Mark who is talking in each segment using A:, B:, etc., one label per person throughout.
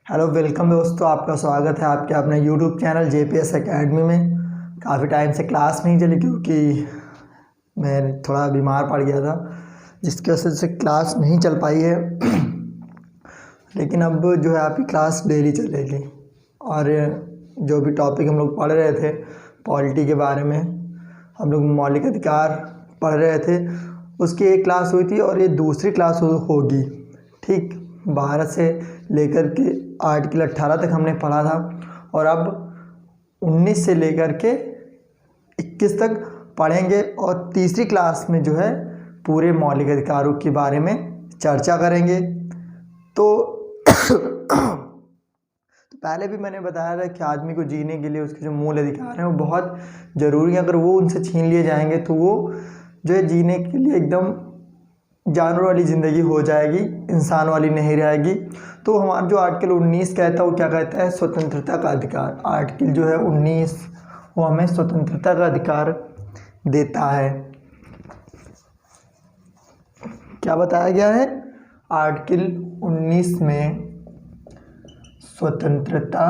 A: Hello welcome दोस्तों, आपका स्वागत है आपके अपने यूट्यूब चैनल JPS एकेडमी में। काफ़ी टाइम से क्लास नहीं चली क्योंकि मैं थोड़ा बीमार पड़ गया था, जिसकी वजह से क्लास नहीं चल पाई है। लेकिन अब जो है आपकी क्लास डेली चलेगी। और जो भी टॉपिक हम लोग पढ़ रहे थे पॉलिटी के बारे में, हम लोग मौलिक अधिकार पढ़ रहे थे, उसकी एक क्लास हुई थी और ये दूसरी क्लास होगी। ठीक 12 से लेकर के आर्टिकल 18 तक हमने पढ़ा था और अब 19 से लेकर के 21 तक पढ़ेंगे और तीसरी क्लास में जो है पूरे मौलिक अधिकारों के बारे में चर्चा करेंगे। तो पहले भी मैंने बताया था कि आदमी को जीने के लिए उसके जो मूल अधिकार हैं वो बहुत ज़रूरी है। अगर वो उनसे छीन लिए जाएंगे तो वो जो है जीने के लिए एकदम जानवर वाली ज़िंदगी हो जाएगी, इंसान वाली नहीं रहेगी। तो हमारा जो आर्टिकल 19 कहता है वो क्या कहता है? स्वतंत्रता का अधिकार। आर्टिकल जो है 19 वो हमें स्वतंत्रता का अधिकार देता है। क्या बताया गया है? आर्टिकल 19 में स्वतंत्रता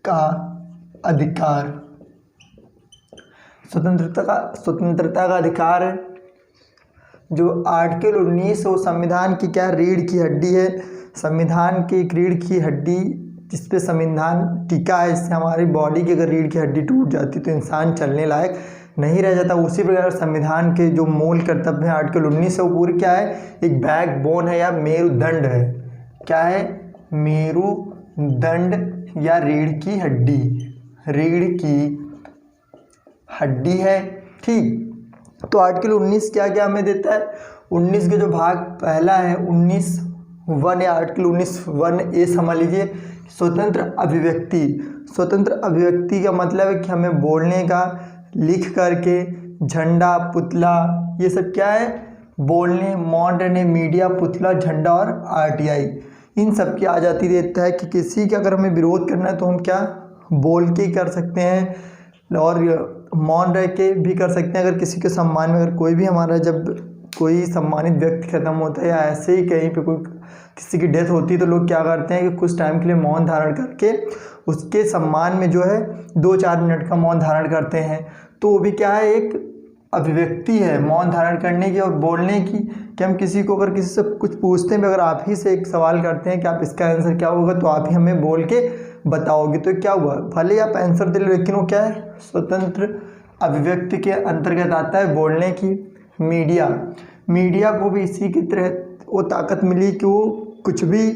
A: का अधिकार, स्वतंत्रता का अधिकार है। जो आर्टिकल 19 वो संविधान की क्या रीढ़ की हड्डी है। संविधान की एक रीढ़ की हड्डी जिस पे संविधान टिका है, जिससे हमारी बॉडी की अगर रीढ़ की हड्डी टूट जाती तो इंसान चलने लायक नहीं रह जाता। उसी प्रकार संविधान के जो मूल कर्तव्य हैं आर्टिकल 19 से वो पूरी क्या है? एक बैकबोन है या मेरुदंड है। क्या है? मेरुदंड या रीढ़ की हड्डी, रीढ़ की हड्डी है। ठीक, तो आर्टिकल 19 क्या क्या हमें देता है? 19 के जो भाग पहला है 19(1) या आर्टिकल 19(1)(a) समझ लीजिए, स्वतंत्र अभिव्यक्ति। स्वतंत्र अभिव्यक्ति का मतलब है कि हमें बोलने का, लिख करके, झंडा, पुतला, ये सब क्या है? बोलने, मौन रहने, मीडिया, पुतला, झंडा और RTI, इन सब की आज़ादी देता है कि किसी का अगर हमें विरोध करना है तो हम क्या बोल के कर सकते हैं और मौन रह के भी कर सकते हैं। अगर किसी के सम्मान में अगर कोई भी हमारा जब कोई सम्मानित व्यक्ति खत्म होता है या ऐसे ही कहीं पे कोई किसी की डेथ होती है तो लोग क्या करते हैं कि कुछ टाइम के लिए मौन धारण करके उसके सम्मान में जो है 2-4 मिनट का मौन धारण करते हैं। तो वो भी क्या है? एक अभिव्यक्ति है मौन धारण करने की और बोलने की, कि हम किसी को अगर किसी से कुछ पूछते हैं, अगर आप ही से एक सवाल करते हैं कि आप इसका आंसर क्या होगा तो आप ही हमें बोल के बताओगे, तो क्या हुआ? भले आप आंसर दे लेकिन वो क्या है? स्वतंत्र अभिव्यक्ति के अंतर्गत आता है बोलने की। मीडिया को भी इसी की तरह वो ताकत मिली कि वो कुछ भी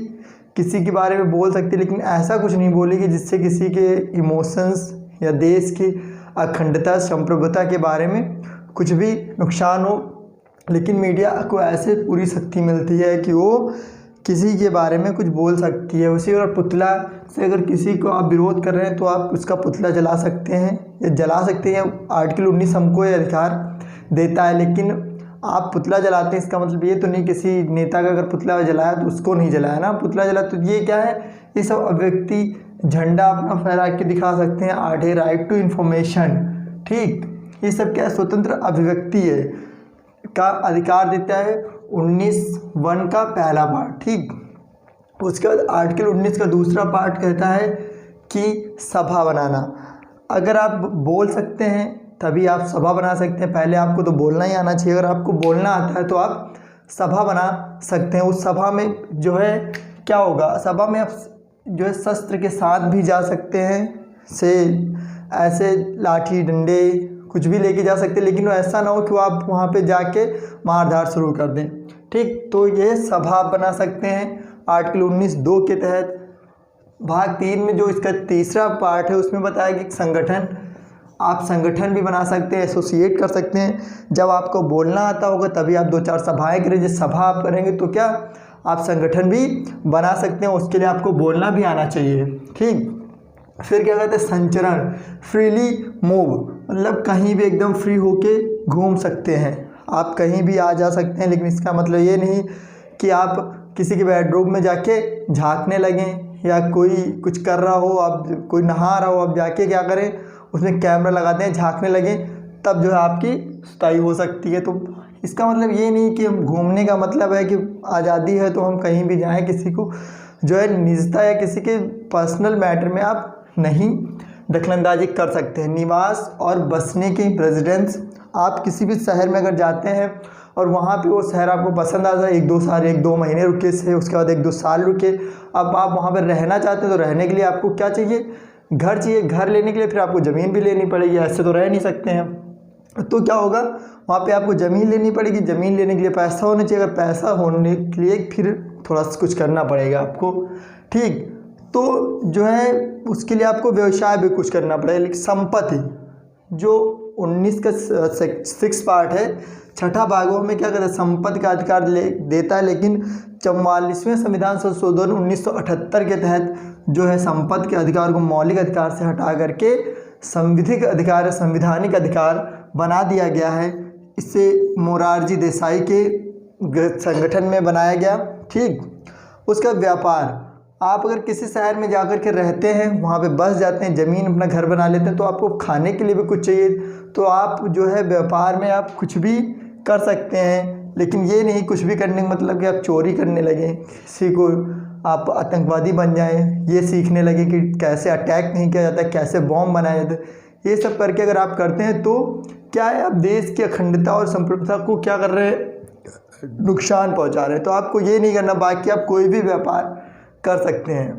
A: किसी के बारे में बोल सकती है, लेकिन ऐसा कुछ नहीं बोलेगी जिससे किसी के इमोशंस या देश की अखंडता, संप्रभुता के बारे में कुछ भी नुकसान हो। लेकिन मीडिया को ऐसे पूरी शक्ति मिलती है कि वो किसी के बारे में कुछ बोल सकती है। उसी और पुतला से अगर किसी को आप विरोध कर रहे हैं तो आप उसका पुतला जला सकते हैं या जला सकते हैं। आर्टिकल 19 हमको ये अधिकार देता है। लेकिन आप पुतला जलाते हैं इसका मतलब ये तो नहीं किसी नेता का अगर पुतला जलाया तो उसको नहीं जलाया ना, पुतला जला तो ये क्या है? ये सब अभिव्यक्ति, झंडा अपना फहरा के दिखा सकते हैं। आठे राइट टू इन्फॉर्मेशन, ठीक, ये सब क्या है? स्वतंत्र अभिव्यक्ति है का अधिकार देता है 19(1) का पहला पार्ट। ठीक, उसके बाद आर्टिकल 19 का दूसरा पार्ट कहता है कि सभा बनाना। अगर आप बोल सकते हैं तभी आप सभा बना सकते हैं। पहले आपको तो बोलना ही आना चाहिए। अगर आपको बोलना आता है तो आप सभा बना सकते हैं। उस सभा में जो है क्या होगा? सभा में आप जो है शस्त्र के साथ भी जा सकते हैं, से ऐसे लाठी डंडे कुछ भी लेके जा सकते हैं, लेकिन ऐसा ना हो कि वो आप वहाँ पे जाके मारधाड़ शुरू कर दें। ठीक, तो ये सभा बना सकते हैं आर्टिकल 19(2) के तहत। भाग 3 में जो इसका तीसरा पार्ट है उसमें बताया कि संगठन, आप संगठन भी बना सकते हैं, एसोसिएट कर सकते हैं। जब आपको बोलना आता होगा तभी आप 2-4 सभाएँ करें। जब सभा आप करेंगे तो क्या आप संगठन भी बना सकते हैं, उसके लिए आपको बोलना भी आना चाहिए। ठीक, फिर क्या कहते हैं? संचरण, फ्रीली मूव, मतलब कहीं भी एकदम फ्री होके घूम सकते हैं, आप कहीं भी आ जा सकते हैं। लेकिन इसका मतलब ये नहीं कि आप किसी के बेडरूम में जाके झांकने लगें या कोई कुछ कर रहा हो, आप कोई नहा रहा हो, आप जाके क्या करें? उसमें कैमरा लगाते हैं, झांकने लगें, तब जो है आपकी सुताई हो सकती है। तो इसका मतलब ये नहीं कि हम घूमने का मतलब है कि आज़ादी है तो हम कहीं भी जाएं, किसी को जो है निजता या किसी के पर्सनल मैटर में आप नहीं दखलंदाजी कर सकते हैं। निवास और बसने की रेजिडेंस, आप किसी भी शहर में अगर जाते हैं और वहाँ पे वो शहर आपको पसंद आता है, 1-2 साल 1-2 महीने रुके से, उसके बाद 1-2 साल रुके, अब आप वहाँ पर रहना चाहते हैं तो रहने के लिए आपको क्या चाहिए, घर चाहिए। घर लेने के लिए फिर आपको ज़मीन भी लेनी पड़ेगी, ऐसे तो रह नहीं सकते हैं। तो क्या होगा, वहाँ पे आपको ज़मीन लेनी पड़ेगी, ज़मीन लेने के लिए पैसा होना चाहिए, अगर पैसा होने के लिए फिर थोड़ा सा कुछ करना पड़ेगा आपको, ठीक। तो जो है उसके लिए आपको व्यवसाय भी कुछ करना पड़ेगा। लेकिन संपत्ति जो 19 का 6 पार्ट है, छठा भागों में क्या कहता है, संपत्ति का अधिकार देता है। लेकिन 44वें संविधान संशोधन 1978 के तहत जो है संपत्ति के अधिकार को मौलिक अधिकार से हटा करके संविधिक अधिकार, संविधानिक अधिकार बना दिया गया है। इसे मोरारजी देसाई के संगठन में बनाया गया, ठीक। उसका व्यापार, आप अगर किसी शहर में जाकर के रहते हैं, वहाँ पे बस जाते हैं, ज़मीन अपना घर बना लेते हैं, तो आपको खाने के लिए भी कुछ चाहिए, तो आप जो है व्यापार में आप कुछ भी कर सकते हैं। लेकिन ये नहीं कुछ भी करने का मतलब कि आप चोरी करने लगे, किसी को आप आतंकवादी बन जाएं, ये सीखने लगे कि कैसे अटैक नहीं किया जाता है, कैसे बॉम्ब बनाया जाता है। ये सब करके अगर आप करते हैं तो क्या है, आप देश की अखंडता और संप्रभुता को क्या कर रहे हैं, नुकसान पहुँचा रहे हैं। तो आपको ये नहीं करना। बाकी आप कोई भी व्यापार कर सकते हैं।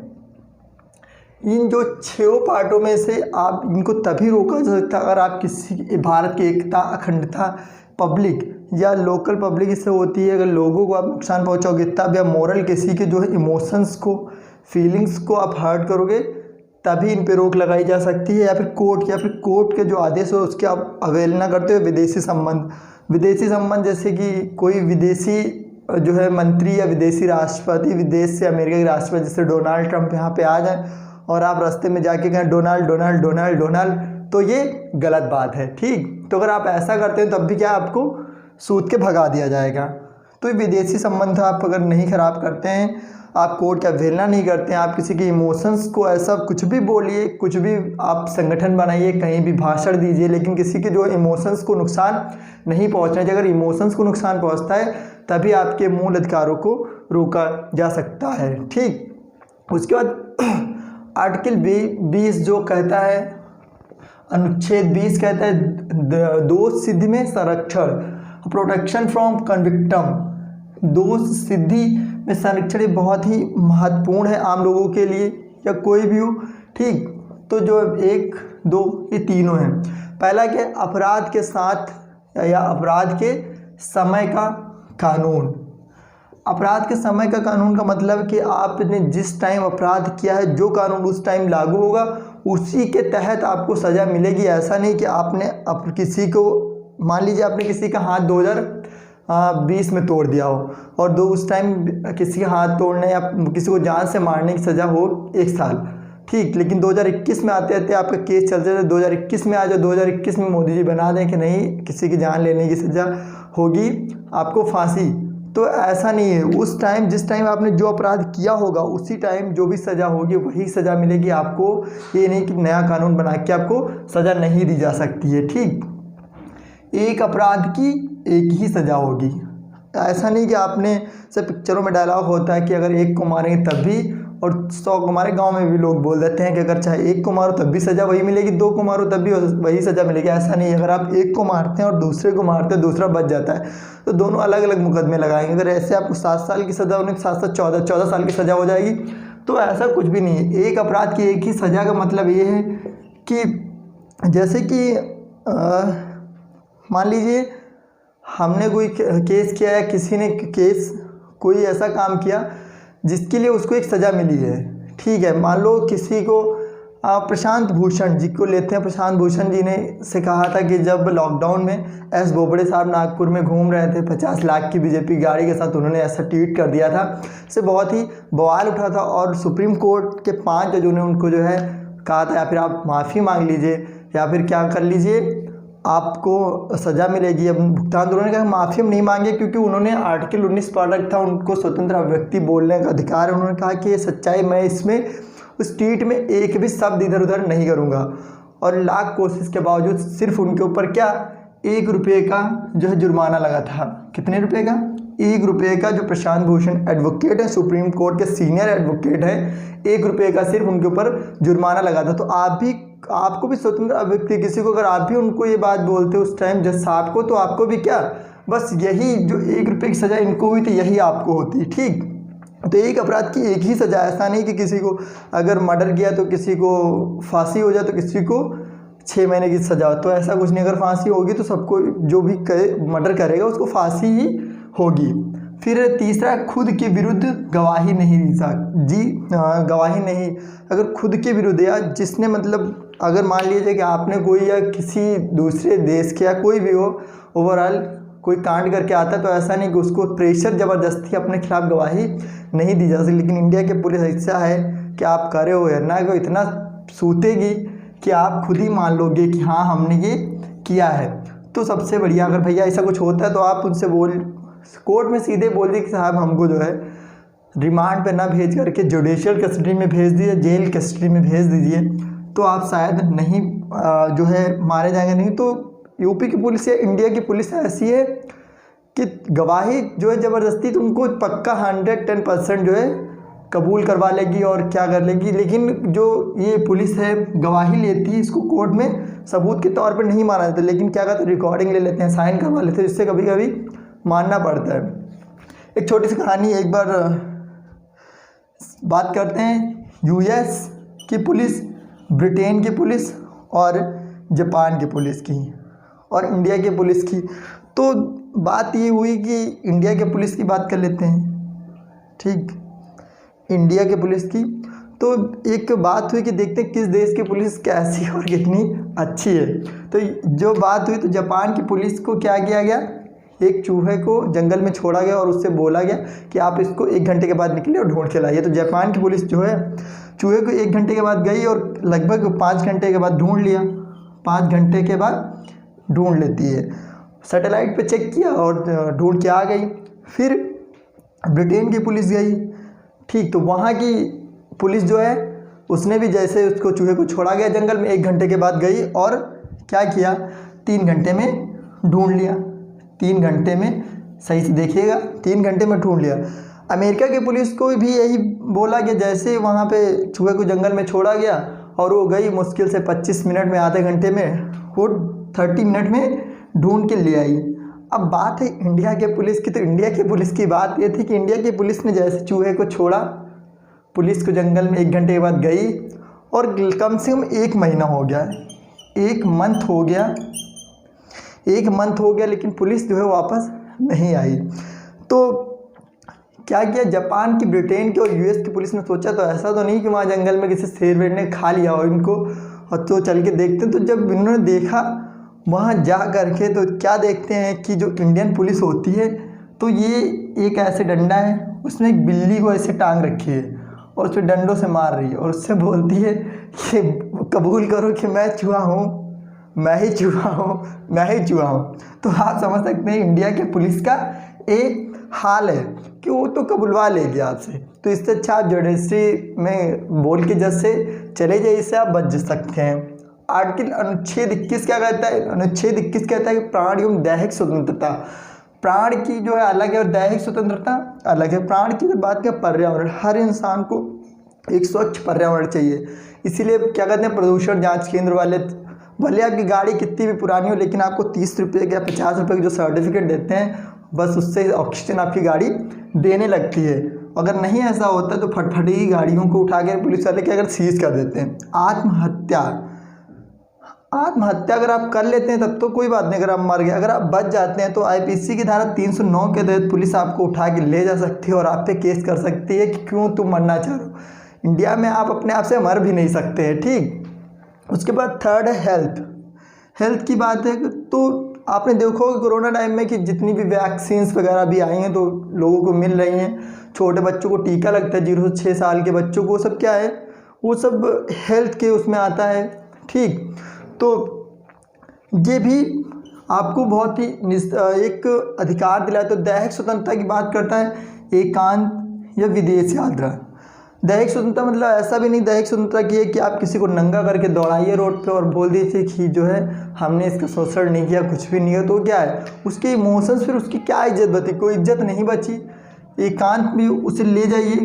A: इन जो 6 पार्टों में से आप इनको तभी रोका जा सकता है अगर आप किसी भारत की एकता, अखंडता, पब्लिक या लोकल पब्लिक इससे होती है, अगर लोगों को आप नुकसान पहुंचाओगे तब, या मोरल किसी के जो है इमोशंस को, फीलिंग्स को आप हर्ट करोगे, तभी इन पे रोक लगाई जा सकती है। या फिर कोर्ट के जो आदेश हो उसके आप अवहेलना करते हो। विदेशी संबंध जैसे कि कोई विदेशी जो है मंत्री या विदेशी राष्ट्रपति, विदेश से अमेरिका के राष्ट्रपति जैसे डोनाल्ड ट्रंप यहाँ पे आ जाए और आप रास्ते में जाके कहें डोनाल्ड डोनाल्ड डोनाल्ड डोनाल्ड, तो ये गलत बात है, ठीक। तो अगर आप ऐसा करते हैं तब भी क्या आपको सूद के भगा दिया जाएगा। तो ये विदेशी संबंध आप अगर नहीं खराब करते हैं, आप कोर्ट का अवहेलना नहीं करते हैं, आप किसी के इमोशंस को ऐसा कुछ भी बोलिए, कुछ भी आप संगठन बनाइए, कहीं भी भाषण दीजिए, लेकिन किसी के जो इमोशंस को नुकसान नहीं पहुंचना चाहिए। अगर इमोशंस को नुकसान पहुंचता है तभी आपके मूल अधिकारों को रोका जा सकता है, ठीक। उसके बाद आर्टिकल 20 जो कहता है, अनुच्छेद 20 कहता है दोष सिद्धि में संरक्षण, प्रोटेक्शन फ्रॉम कन्विक्टम। दोष सिद्धि में संरक्षण बहुत ही महत्वपूर्ण है आम लोगों के लिए या कोई भी हो, ठीक। तो जो 1, 2 ये तीनों हैं। पहला क्या, अपराध के साथ या अपराध के समय का कानून। अपराध के समय का कानून का मतलब कि आपने जिस टाइम अपराध किया है, जो कानून उस टाइम लागू होगा उसी के तहत आपको सज़ा मिलेगी। ऐसा नहीं कि आपने किसी को, मान लीजिए आपने किसी का हाथ 2020 में तोड़ दिया हो और उस टाइम किसी का हाथ तोड़ने या किसी को जान से मारने की सज़ा हो 1 साल, ठीक। लेकिन 2021 में आते आते आपका केस चलते थे, 2021 में आ जाए, 2021 में मोदी जी बना दें कि नहीं किसी की जान लेने की सज़ा होगी आपको फांसी। तो ऐसा नहीं है। उस टाइम जिस टाइम आपने जो अपराध किया होगा उसी टाइम जो भी सज़ा होगी वही सज़ा मिलेगी आपको। ये नहीं कि नया कानून बना के आपको सज़ा नहीं दी जा सकती है, ठीक। एक अपराध की एक ही सज़ा होगी। ऐसा नहीं कि आपने सब पिक्चरों में डायलॉग होता है कि अगर एक को मारेंगे तब भी, और 100 को मारे। गाँव में भी लोग बोल देते हैं कि अगर चाहे एक को मारो तब भी सज़ा वही मिलेगी, 2 को मारो तब भी वही सज़ा मिलेगी। ऐसा नहीं है। अगर आप एक को मारते हैं और दूसरे को मारते हैं, दूसरा बच जाता है, तो दोनों अलग अलग मुकदमे लगाएंगे। अगर ऐसे आपको 7 साल की सज़ा होने के साथ साथ 14 साल की सज़ा हो जाएगी, तो ऐसा कुछ भी नहीं है। एक अपराध की एक ही सज़ा का मतलब ये है कि जैसे कि मान लीजिए हमने कोई केस किया है, किसी ने कोई ऐसा काम किया जिसके लिए उसको एक सज़ा मिली है, ठीक है। मान लो किसी को प्रशांत भूषण जी को लेते हैं। प्रशांत भूषण जी ने से कहा था कि जब लॉकडाउन में एस बोबड़े साहब नागपुर में घूम रहे थे 50 लाख की बीजेपी गाड़ी के साथ, उन्होंने ऐसा ट्वीट कर दिया था, इससे बहुत ही बवाल उठा था। और सुप्रीम कोर्ट के 5 जजों ने उनको जो है कहा था या फिर आप माफ़ी मांग लीजिए या फिर क्या कर लीजिए, आपको सज़ा मिलेगी। अब भुगतान, उन्होंने कहा माफ़ी हम नहीं मांगे क्योंकि उन्होंने आर्टिकल 19 पढ़ रखा था, उनको स्वतंत्र अभिव्यक्ति बोलने का अधिकार है। उन्होंने कहा कि ये सच्चाई, मैं इसमें उस ट्वीट में एक भी शब्द इधर उधर नहीं करूँगा। और लाख कोशिश के बावजूद सिर्फ उनके ऊपर क्या ₹1 का जो है जुर्माना लगा था। कितने रुपए का? ₹1 का। जो प्रशांत भूषण एडवोकेट है, सुप्रीम कोर्ट के सीनियर एडवोकेट है, ₹1 का सिर्फ उनके ऊपर जुर्माना लगा था। तो आपको भी स्वतंत्र अभिव्यक्ति, किसी को अगर आप भी उनको ये बात बोलते उस टाइम जज साहब को, तो आपको भी क्या, बस यही जो ₹1 की सज़ा इनको हुई थी यही आपको होती। ठीक, तो एक अपराध की एक ही सज़ा, ऐसा नहीं कि किसी को अगर मर्डर किया तो किसी को फांसी हो जाए तो किसी को 6 महीने की सज़ा, तो ऐसा कुछ नहीं। अगर फांसी होगी तो सबको, जो भी मर्डर करेगा उसको फांसी ही होगी। फिर तीसरा, खुद के विरुद्ध गवाही नहीं दी गवाही नहीं, अगर खुद के विरुद्ध या जिसने मतलब अगर मान लीजिए कि आपने कोई या किसी दूसरे देश के या कोई भी हो ओवरऑल कोई कांड करके आता है, तो ऐसा नहीं कि उसको प्रेशर ज़बरदस्ती अपने खिलाफ गवाही नहीं दी जा सकती। लेकिन इंडिया के पुलिस ऐसा है कि आप करे हो या ना, को इतना सूतेगी कि आप खुद ही मान लोगे कि हाँ हमने ये किया है। तो सबसे बढ़िया, अगर भैया ऐसा कुछ होता है तो आप उनसे कोर्ट में सीधे बोल दिए कि साहब हमको जो है रिमांड पे ना भेज करके जुडिशियल कस्टडी में भेज दीजिए, जेल कस्टडी में भेज दीजिए, तो आप शायद नहीं जो है मारे जाएंगे। नहीं तो यूपी की पुलिस या इंडिया की पुलिस ऐसी है कि गवाही जो है ज़बरदस्ती तो उनको पक्का 110% जो है कबूल करवा लेगी और क्या कर लेगी। लेकिन जो ये पुलिस है गवाही लेती है, इसको कोर्ट में सबूत के तौर पर नहीं माना जाता, लेकिन क्या कहते हैं रिकॉर्डिंग ले लेते हैं, साइन करवा लेते हैं, जिससे कभी कभी मानना पड़ता है। एक छोटी सी कहानी, एक बार बात करते हैं यूएस की पुलिस, ब्रिटेन की पुलिस और जापान की पुलिस की और इंडिया की पुलिस की। तो बात ये हुई कि इंडिया के पुलिस की बात कर लेते हैं। ठीक, इंडिया के पुलिस की तो एक बात हुई कि देखते हैं किस देश की पुलिस कैसी और कितनी अच्छी है। तो जो बात हुई तो जापान की पुलिस को क्या किया गया, एक चूहे को जंगल में छोड़ा गया और उससे बोला गया कि आप इसको 1 घंटे के बाद निकलिए और ढूंढ के लाइए। तो जापान की पुलिस जो है चूहे को 1 घंटे के बाद गई और लगभग 5 घंटे के बाद ढूंढ लिया। 5 घंटे के बाद ढूंढ लेती है, सैटेलाइट पे चेक किया और ढूंढ के आ गई। फिर ब्रिटेन की पुलिस गई। ठीक, तो वहाँ की पुलिस जो है उसने भी जैसे उसको चूहे को छोड़ा गया जंगल में 1 घंटे के बाद गई और क्या किया, 3 घंटे में ढूंढ लिया। 3 घंटे में, सही से देखिएगा, 3 घंटे में ढूंढ लिया। अमेरिका की पुलिस को भी यही बोला कि जैसे वहाँ पे चूहे को जंगल में छोड़ा गया और वो गई मुश्किल से 25 मिनट में, आधे घंटे में, वो 30 मिनट में ढूंढ के ले आई। अब बात है इंडिया के पुलिस की। तो इंडिया की पुलिस की बात ये थी कि इंडिया की पुलिस ने जैसे चूहे को छोड़ा, पुलिस को जंगल में 1 घंटे के बाद गई और कम से कम 1 महीना हो गया, 1 मंथ हो गया, 1 मंथ हो गया, लेकिन पुलिस जो है वापस नहीं आई। तो क्या किया जापान की, ब्रिटेन की और यूएस की पुलिस ने सोचा तो ऐसा तो नहीं कि वहाँ जंगल में किसी शेर वेर ने खा लिया हो इनको, और तो चल के देखते। तो जब इन्होंने देखा वहाँ जा करके, तो क्या देखते हैं कि जो इंडियन पुलिस होती है तो ये एक ऐसे डंडा है, उसमें एक बिल्ली को ऐसे टांग रखी है और उससे डंडों से मार रही है और उससे बोलती है कि कबूल करो कि मैं चूहा हूँ, मैं ही चूहा हूँ, मैं ही चूहा हूँ। तो आप समझ सकते हैं इंडिया के पुलिस का एक हाल है कि वो तो कबुलवा लेगी आपसे। तो इससे अच्छा आप जुडिशरी में बोल के जज से चले जाइए, इससे आप बच सकते हैं। आर्टिकल अनुच्छेद 21 क्या कहता है, अनुच्छेद 21 कहता है कि प्राण एवं दैहिक स्वतंत्रता, प्राण की जो है अलग है और दैहिक स्वतंत्रता अलग है। प्राण की बात क्या, पर्यावरण, हर इंसान को एक स्वच्छ पर्यावरण चाहिए। इसीलिए क्या कहते हैं प्रदूषण जांच केंद्र वाले, भले आपकी गाड़ी कितनी भी पुरानी हो लेकिन आपको 30 रुपये या 50 रुपये की जो सर्टिफिकेट देते हैं बस उससे ऑक्सीजन आपकी गाड़ी देने लगती है। अगर नहीं ऐसा होता तो फटफटी गाड़ियों को उठा के पुलिस वाले क्या अगर सीज कर देते हैं। आत्महत्या अगर आप कर लेते हैं तब तो कोई बात नहीं, अगर आप मर गए, अगर आप बच जाते हैं तो आईपीसी की धारा 309 के तहत पुलिस आपको उठा के ले जा सकती है और आप पे केस कर सकती है कि क्यों तुम मरना चाह रहे हो। इंडिया में आप अपने आप से मर भी नहीं सकते हैं। ठीक, उसके बाद थर्ड है हेल्थ की बात है। तो आपने देखा होगा कोरोना टाइम में कि जितनी भी वैक्सीन्स वगैरह भी आई हैं तो लोगों को मिल रही हैं। छोटे बच्चों को टीका लगता है, 0 से 6 साल के बच्चों को, सब क्या है, वो सब हेल्थ के उसमें आता है। ठीक, तो ये भी आपको बहुत ही एक अधिकार दिलाता है। तो दैहिक स्वतंत्रता की बात करता है, एकांत या विदेश यात्रा। दैहिक स्वतंत्रता मतलब ऐसा भी नहीं दैहिक स्वतंत्रता की है कि आप किसी को नंगा करके दौड़ाइए रोड पे और बोल दीजिए कि जो है हमने इसका शोषण नहीं किया, कुछ भी नहीं है। तो क्या है उसके इमोशंस, फिर उसकी क्या इज्जत बची? कोई इज्जत नहीं बची। एकांत में उसे ले जाइए,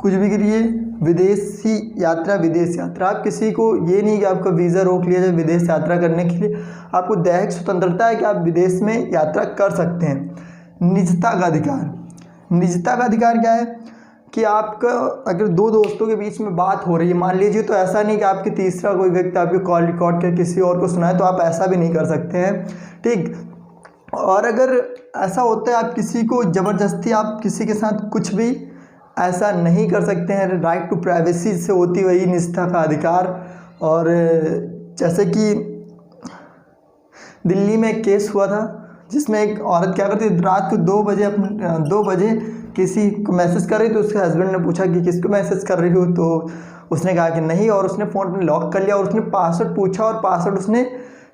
A: कुछ भी करिए। विदेशी यात्रा, विदेश यात्रा, आप किसी को ये नहीं कि आपका वीज़ा रोक लिया जाए विदेश यात्रा करने के लिए, आपको दैहिक स्वतंत्रता है कि आप विदेश में यात्रा कर सकते हैं। निजता का अधिकार, निजता का अधिकार क्या है कि आपका अगर दो दोस्तों के बीच में बात हो रही है मान लीजिए, तो ऐसा नहीं कि आपके तीसरा कोई व्यक्ति आपकी कॉल रिकॉर्ड कर किसी और को सुनाए, तो आप ऐसा भी नहीं कर सकते हैं, ठीक। और अगर ऐसा होता है आप किसी को ज़बरदस्ती आप किसी के साथ कुछ भी ऐसा नहीं कर सकते हैं। राइट टू प्राइवेसी से होती वही निजता का अधिकार। और जैसे कि दिल्ली में एक केस हुआ था जिसमें एक औरत क्या करती, रात को 2 बजे किसी को मैसेज कर रही, तो उसके हस्बैंड ने पूछा कि किसको मैसेज कर रही हो, तो उसने कहा कि नहीं, और उसने फ़ोन में लॉक कर लिया और उसने पासवर्ड पूछा और पासवर्ड उसने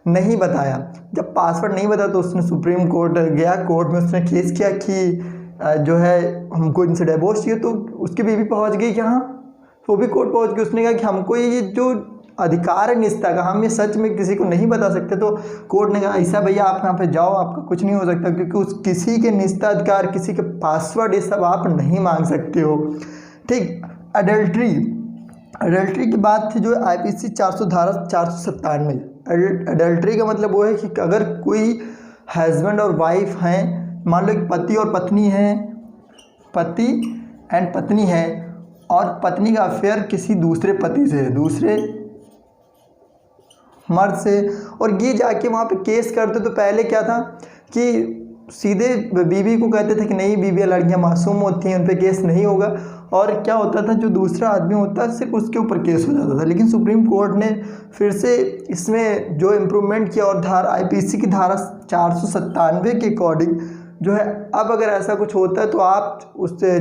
A: नहीं बताया। जब पासवर्ड नहीं बताया तो उसने सुप्रीम कोर्ट गया, कोर्ट में उसने केस किया कि जो है हमको इनसे डिवोर्स चाहिए। तो उसकी बीवी पहुंच गई कि हाँ, वो भी कोर्ट पहुंच गई। उसने कहा कि हमको ये जो अधिकार है निजता का, हम ये सच में किसी को नहीं बता सकते। तो कोर्ट ने कहा ऐसा भैया आप यहाँ पे जाओ, आपका कुछ नहीं हो सकता, क्योंकि उस किसी के निजता अधिकार, किसी के पासवर्ड, ये सब आप नहीं मांग सकते हो, ठीक। अडल्ट्री, अडल्ट्री की बात थी जो IPC 400 धारा 497। अडल्ट्री का मतलब वो है कि अगर कोई हस्बैंड और वाइफ हैं, मान लो एक पति और पत्नी हैं, पति एंड पत्नी है, और पत्नी का अफेयर किसी दूसरे पति से, दूसरे मर्द से, और ये जाके वहाँ पे केस करते। तो पहले क्या था कि सीधे बीवी को कहते थे कि नहीं, बीवियाँ लड़कियाँ मासूम होती हैं, उन पे केस नहीं होगा। और क्या होता था, जो दूसरा आदमी होता है सिर्फ उसके ऊपर केस हो जाता था। लेकिन सुप्रीम कोर्ट ने फिर से इसमें जो इम्प्रूवमेंट किया और IPC की धारा 497 के अकॉर्डिंग जो है, अब अगर ऐसा कुछ होता है तो आप उससे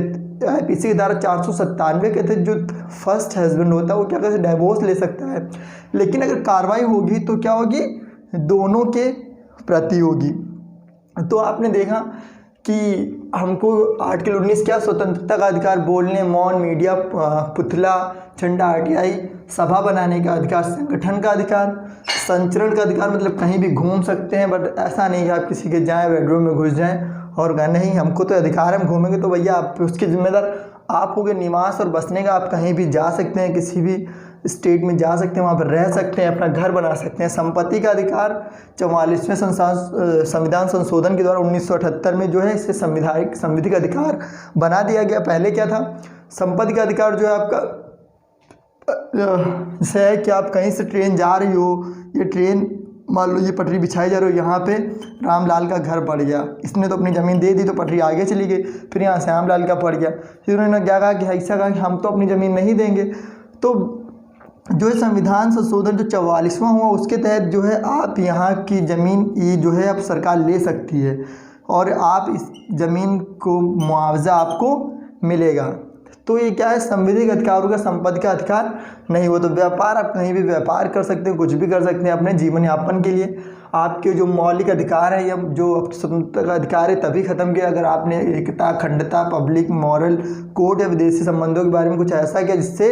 A: IPC की धारा 497 के तहत जो फर्स्ट हस्बैंड होता है वो क्या कहते हैं, डिवोर्स ले सकता है। लेकिन अगर कार्रवाई होगी तो क्या होगी, दोनों के प्रति होगी। तो आपने देखा कि हमको आर्टिकल 19 क्या, स्वतंत्रता का अधिकार, बोलने, मौन, मीडिया, पुतला, झंडा, RTI, सभा बनाने का अधिकार, संगठन का अधिकार, संचरण का अधिकार, मतलब कहीं भी घूम सकते हैं, बट ऐसा नहीं कि आप किसी के जाएं बेडरूम में घुस जाएं और कहा नहीं हमको तो अधिकार है हम घूमेंगे। तो भैया आप उसके जिम्मेदार आप होगे। निवास और बसने का, आप कहीं भी जा सकते हैं, किसी भी स्टेट में जा सकते हैं, वहाँ पर रह सकते हैं, अपना घर बना सकते हैं। संपत्ति का अधिकार 44वें संविधान संशोधन के द्वारा 1978 में जो है इसे संवैधानिक अधिकार बना दिया गया। पहले क्या था, संपत्ति का अधिकार जो है आपका जैसे है कि आप कहीं से ट्रेन जा रही हो, ये ट्रेन मान लो ये पटरी बिछाई जा रही हो, यहाँ पे रामलाल का घर पड़ गया, इसने तो अपनी ज़मीन दे दी तो पटरी आगे चली गई, फिर यहाँ श्यामलाल का पड़ गया, फिर उन्होंने क्या कहा कि ऐसा कहा कि हम तो अपनी ज़मीन नहीं देंगे। तो जो है संविधान संशोधन जो 44वां हुआ उसके तहत जो है आप यहाँ की ज़मीन ये जो है अब सरकार ले सकती है और आप इस ज़मीन को मुआवजा आपको मिलेगा। तो ये क्या है, संवैधानिक अधिकारों का संपत्ति का अधिकार नहीं हो। तो व्यापार, आप कहीं भी व्यापार कर सकते हैं, कुछ भी कर सकते हैं अपने जीवन यापन के लिए। आपके जो मौलिक अधिकार है या जो स्वतंत्रता का अधिकार है तभी खत्म किया अगर आपने एकता, अखंडता, पब्लिक मॉरल कोड या विदेशी संबंधों के बारे में कुछ ऐसा किया जिससे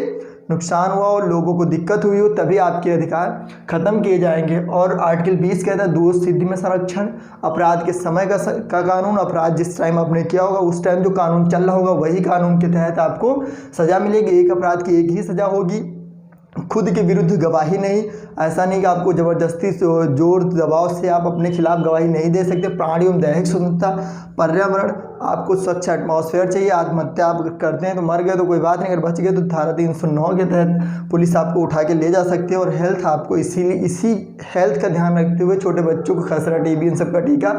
A: नुकसान हुआ और लोगों को दिक्कत हुई हो, तभी आपके अधिकार खत्म किए जाएंगे। और आर्टिकल 20 कहता है दोष सिद्धि में संरक्षण, अपराध के समय का कानून, अपराध जिस टाइम आपने किया होगा उस टाइम जो कानून चल रहा होगा वही कानून के तहत आपको सज़ा मिलेगी। एक अपराध की एक ही सज़ा होगी, खुद के विरुद्ध गवाही नहीं। ऐसा नहीं कि आपको ज़बरदस्ती से जोर दबाव से आप अपने खिलाफ गवाही नहीं दे सकते। प्राणी एवं दैहिक स्वतंत्रता, पर्यावरण, आपको स्वच्छ एटमॉस्फेयर चाहिए। आत्महत्या आप करते हैं तो मर गए तो कोई बात नहीं, अगर बच गए तो धारा 309 के तहत पुलिस आपको उठा के ले जा सकती है। और हेल्थ, आपको इसी हेल्थ का ध्यान रखते हुए छोटे बच्चों को खसरा, TB इन सब का टीका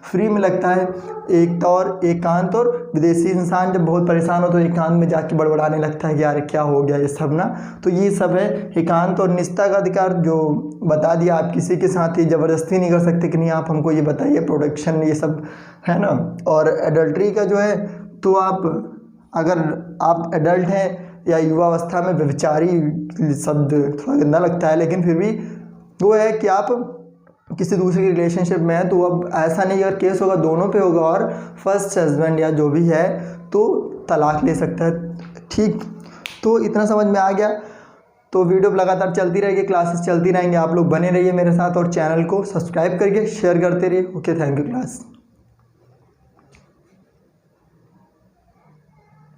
A: फ्री में लगता है। एकता और एकांत, और विदेशी इंसान जब बहुत परेशान हो तो एकांत में जाके बड़बड़ाने लगता है कि यार क्या हो गया ये सब ना। तो ये सब है एकांत और निजता का अधिकार जो बता दिया। आप किसी के साथ ही ज़बरदस्ती नहीं कर सकते कि नहीं आप हमको ये बताइए, प्रोडक्शन ये सब है ना। और एडल्ट्री का जो है, तो आप अगर आप एडल्ट हैं या युवावस्था में, व्यभिचारी शब्द थोड़ा गंदा लगता है लेकिन फिर भी वो है कि आप किसी दूसरे की रिलेशनशिप में है, तो अब ऐसा नहीं अगर केस होगा दोनों पे होगा और फर्स्ट हस्बैंड या जो भी है तो तलाक ले सकता है, ठीक। तो इतना समझ में आ गया। तो वीडियो लगातार चलती रहेगी, क्लासेस चलती रहेंगे, आप लोग बने रहिए मेरे साथ और चैनल को सब्सक्राइब करिए, शेयर करते रहिए। Okay, thank you class.